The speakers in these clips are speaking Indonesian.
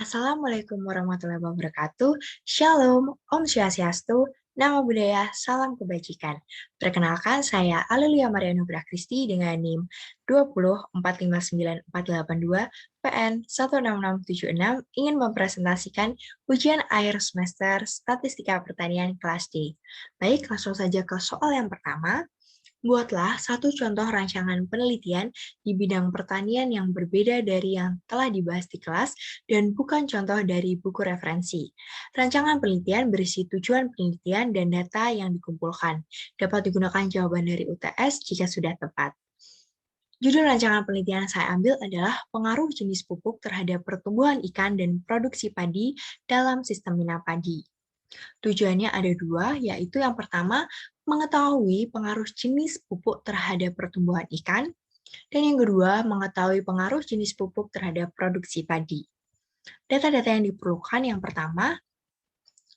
Assalamualaikum warahmatullahi wabarakatuh. Shalom, Om Swastiastu, Namo Buddhaya, Salam Kebajikan. Perkenalkan, saya Alilia Marianugrah Kristi dengan NIM 204594482 PN 16676 ingin mempresentasikan ujian akhir semester Statistika Pertanian kelas D. Baik, langsung saja ke soal yang pertama. Buatlah satu contoh rancangan penelitian di bidang pertanian yang berbeda dari yang telah dibahas di kelas dan bukan contoh dari buku referensi. Rancangan penelitian berisi tujuan penelitian dan data yang dikumpulkan. Dapat digunakan jawaban dari UTS jika sudah tepat. Judul rancangan penelitian yang saya ambil adalah pengaruh jenis pupuk terhadap pertumbuhan ikan dan produksi padi dalam sistem minam padi. Tujuannya ada dua, yaitu yang pertama, mengetahui pengaruh jenis pupuk terhadap pertumbuhan ikan, dan yang kedua, mengetahui pengaruh jenis pupuk terhadap produksi padi. Data-data yang diperlukan yang pertama,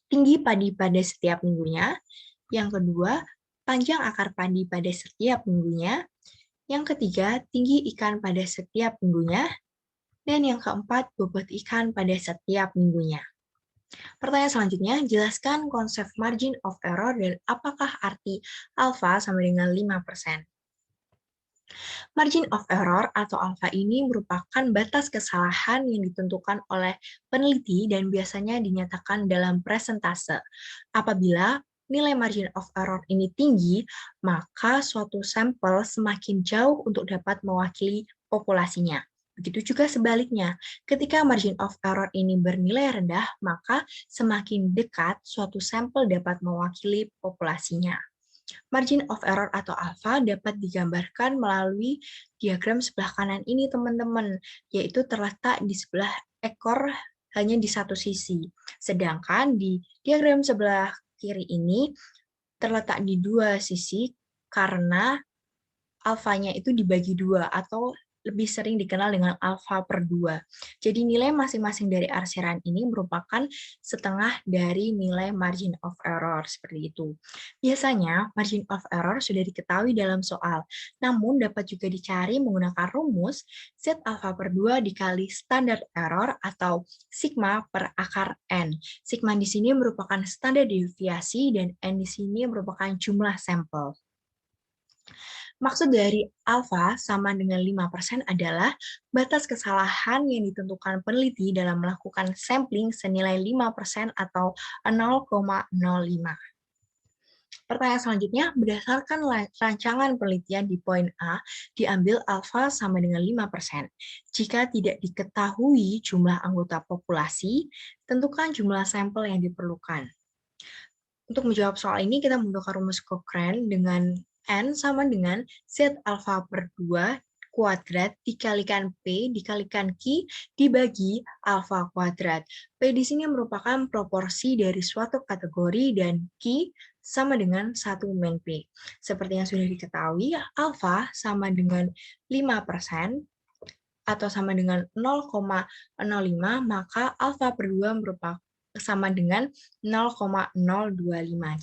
tinggi padi pada setiap minggunya, yang kedua, panjang akar padi pada setiap minggunya, yang ketiga, tinggi ikan pada setiap minggunya, dan yang keempat, bobot ikan pada setiap minggunya. Pertanyaan selanjutnya, jelaskan konsep margin of error dan apakah arti alfa sama dengan 5%. Margin of error atau alfa ini merupakan batas kesalahan yang ditentukan oleh peneliti dan biasanya dinyatakan dalam persentase. Apabila nilai margin of error ini tinggi, maka suatu sampel semakin jauh untuk dapat mewakili populasinya. Begitu juga sebaliknya, ketika margin of error ini bernilai rendah, maka semakin dekat suatu sampel dapat mewakili populasinya. Margin of error atau alfa dapat digambarkan melalui diagram sebelah kanan ini, teman-teman, yaitu terletak di sebelah ekor hanya di satu sisi. Sedangkan di diagram sebelah kiri ini terletak di dua sisi karena alfanya itu dibagi dua atau lebih sering dikenal dengan alfa per 2. Jadi nilai masing-masing dari arsiran ini merupakan setengah dari nilai margin of error, seperti itu. Biasanya margin of error sudah diketahui dalam soal, namun dapat juga dicari menggunakan rumus Z alfa per 2 dikali standar error atau sigma per akar N. Sigma di sini merupakan standar deviasi dan N di sini merupakan jumlah sampel. Maksud dari alfa sama dengan 5% adalah batas kesalahan yang ditentukan peneliti dalam melakukan sampling senilai 5% atau 0,05. Pertanyaan selanjutnya, berdasarkan rancangan penelitian di poin A, diambil alfa sama dengan 5%. Jika tidak diketahui jumlah anggota populasi, tentukan jumlah sampel yang diperlukan. Untuk menjawab soal ini, kita menggunakan rumus Cochrane dengan N sama dengan Z alfa per 2 kuadrat dikalikan P dikalikan Q dibagi alfa kuadrat. P di sini merupakan proporsi dari suatu kategori dan Q sama dengan 1 min P. Seperti yang sudah diketahui, alfa sama dengan 5% atau sama dengan 0,05, maka alfa per 2 merupakan sama dengan 0,025.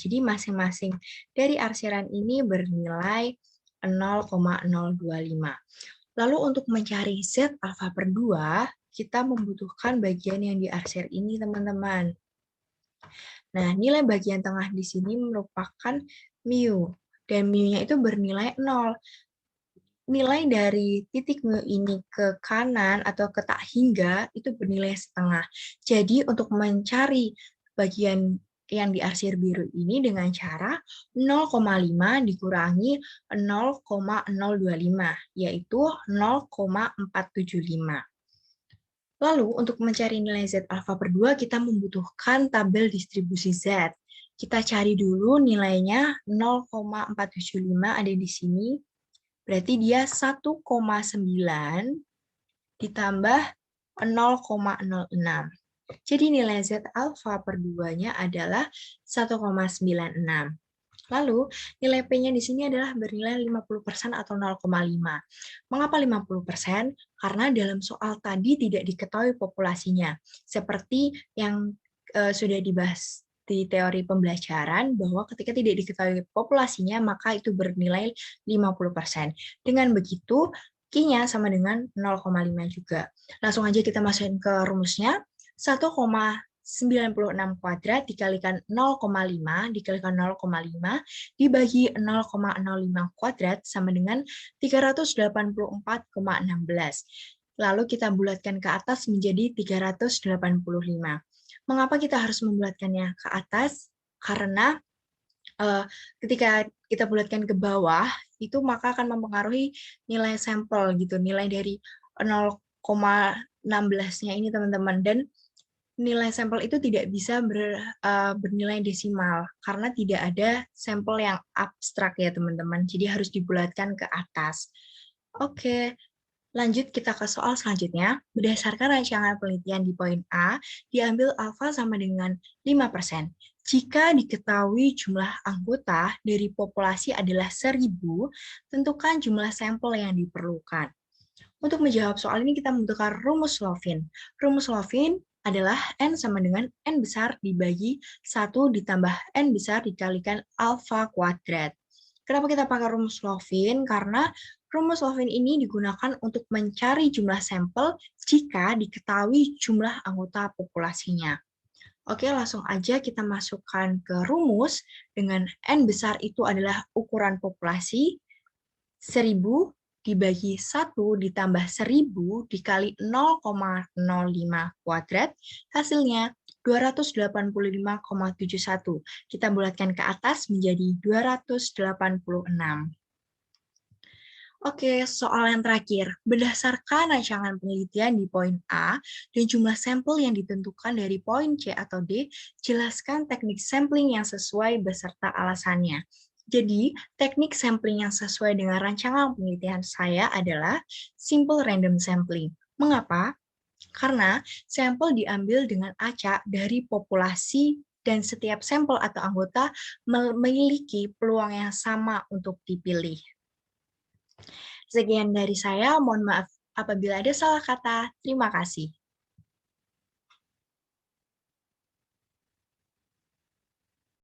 Jadi masing-masing dari arsiran ini bernilai 0,025. Lalu untuk mencari Z alfa per 2, kita membutuhkan bagian yang diarsir ini, teman-teman. Nah, nilai bagian tengah di sini merupakan mu, dan mu-nya itu bernilai 0. Nilai dari titik mu ini ke kanan atau ke tak hingga itu bernilai setengah. Jadi untuk mencari bagian yang diarsir biru ini dengan cara 0,5 dikurangi 0,025, yaitu 0,475. Lalu untuk mencari nilai Z alfa per 2, kita membutuhkan tabel distribusi Z. Kita cari dulu nilainya 0,475 ada di sini. Berarti dia 1,9 ditambah 0,06. Jadi nilai Z alfa per 2-nya adalah 1,96. Lalu nilai P-nya di sini adalah bernilai 50% atau 0,5. Mengapa 50%? Karena dalam soal tadi tidak diketahui populasinya. Seperti yang sudah dibahas di teori pembelajaran bahwa ketika tidak diketahui populasinya maka itu bernilai 50%. Dengan begitu, Q-nya sama dengan 0,5 juga. Langsung aja kita masukin ke rumusnya. 1,96 kuadrat dikalikan 0,5 dikalikan 0,5 dibagi 0,05 kuadrat sama dengan 384,16. Lalu kita bulatkan ke atas menjadi 385. Mengapa kita harus membulatkannya ke atas? Karena ketika kita bulatkan ke bawah, itu maka akan mempengaruhi nilai sampel gitu, nilai dari 0,16-nya ini teman-teman. Dan nilai sampel itu tidak bisa bernilai desimal, karena tidak ada sampel yang abstrak ya teman-teman, jadi harus dibulatkan ke atas. Oke, lanjut kita ke soal selanjutnya. Berdasarkan rancangan penelitian di poin A, diambil alfa sama dengan 5%. Jika diketahui jumlah anggota dari populasi adalah 1.000, tentukan jumlah sampel yang diperlukan. Untuk menjawab soal ini kita membutuhkan rumus Lovin. Rumus Lovin adalah N sama dengan N besar dibagi 1 ditambah N besar dikalikan alfa kuadrat. Kenapa kita pakai rumus Lovin? Karena rumus Lovin ini digunakan untuk mencari jumlah sampel jika diketahui jumlah anggota populasinya. Oke, langsung aja kita masukkan ke rumus dengan N besar itu adalah ukuran populasi, 1.000 dibagi 1 ditambah 1.000 dikali 0,05 kuadrat, hasilnya 285,71. Kita bulatkan ke atas menjadi 286. Oke, soal yang terakhir. Berdasarkan rancangan penelitian di poin A dan jumlah sampel yang ditentukan dari poin C atau D, jelaskan teknik sampling yang sesuai beserta alasannya. Jadi, teknik sampling yang sesuai dengan rancangan penelitian saya adalah simple random sampling. Mengapa? Karena sampel diambil dengan acak dari populasi dan setiap sampel atau anggota memiliki peluang yang sama untuk dipilih. Sekian dari saya, mohon maaf apabila ada salah kata. Terima kasih.